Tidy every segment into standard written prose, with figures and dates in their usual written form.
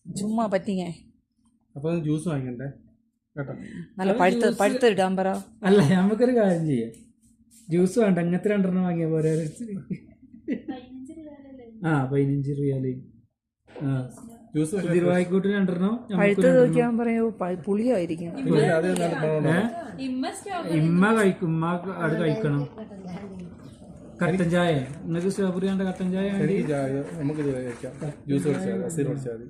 ചുമ്മാ പറ്റിങ്ങ. അപ്പോൾ ജ്യൂസ് വാങ്ങിക്കണ്ടേ കേട്ടോ. നല്ല പഴുത്ത് ഇടാൻ പറ. അല്ല നമുക്കൊരു കാര്യം ചെയ്യാം, ജ്യൂസ് വേണ്ട, അങ്ങനത്തെ 2 വാങ്ങിയ പോരെ. 15 റിയാല്. ജ്യൂസ് തിരുവായിക്കോട്ട് 2 പഴുത്ത് നോക്കിയാൻ പറയോ, പുളിയായിരിക്കും. ഇമ്മ കഴിക്കും, ഉമ്മ അത് കഴിക്കണം. കട്ടൻ ചായ നിങ്ങൾക്ക് സ്ട്രോബെറി വേണ്ട? കട്ടൻ ചായ നമുക്ക് ജ്യൂസ് കുടിച്ചാൽ അസീർ കുടിച്ചാൽ മതി.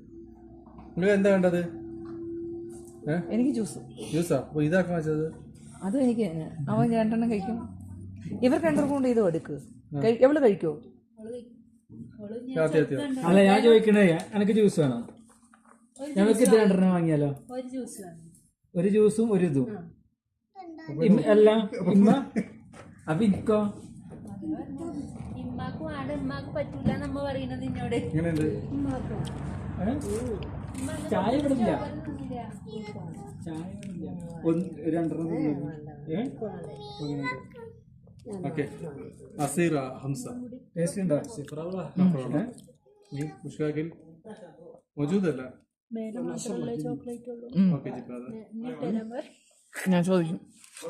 നിങ്ങൾക്ക് എന്താ വേണ്ടത്? എനിക്ക് ജ്യൂസാ. അപ്പോൾ ഇതാക്കാൻ വെച്ചത് അത് എനിക്ക് അവൻ 2 കഴിക്കും. ഇവർക്ക് 2 കൊണ്ട് ഇത് എടുക്ക്. എവള് കഴിക്കോ? അല്ല ഞാൻ ചോദിക്കണേ, എനിക്ക് ജ്യൂസ് വേണം. ഞങ്ങൾക്ക് ഇത് 2 വാങ്ങിയാലോ? ഒരു ജ്യൂസും ഒരു ഇതും. അല്ല ഇമ്മ അപ്പൊ ഇക്കോ ചായ വിടില്ല. ചായ 2 ഓക്കെ. അസീർ ഹംസ ടേസ്റ്റ് ഉണ്ടോ? മുഷ്കാക്കിൽ മൗജൂദല്ല. ഞാൻ ചോദിക്കും.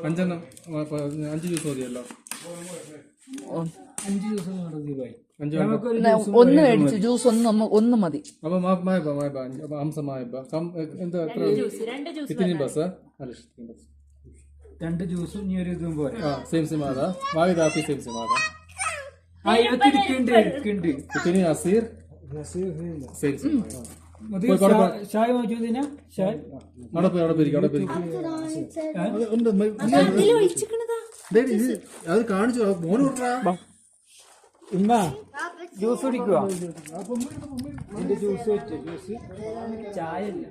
5 ജ്യൂസ് മതിയല്ലോ. 5 ജ്യൂസ് ഒന്ന് മേടിച്ചു. ജ്യൂസ് ഒന്ന് മതി. അപ്പൊ ഹംസ എന്താ 2 ജ്യൂസും ഇനി ഒരു ഇതും പോലെ. सेम आधा मागे दाती सेम आधा इतनी असीर सेम ചായ മൗജൂദിനാ? ചായ അവിടെ അത് കാണിച്ചു മോന് കൊടുക്കാ. ഉമ്മ ജ്യൂസ് കുടിക്കുക? ജ്യൂസ് വെച്ചു. ജ്യൂസ് ചായ ഇല്ല.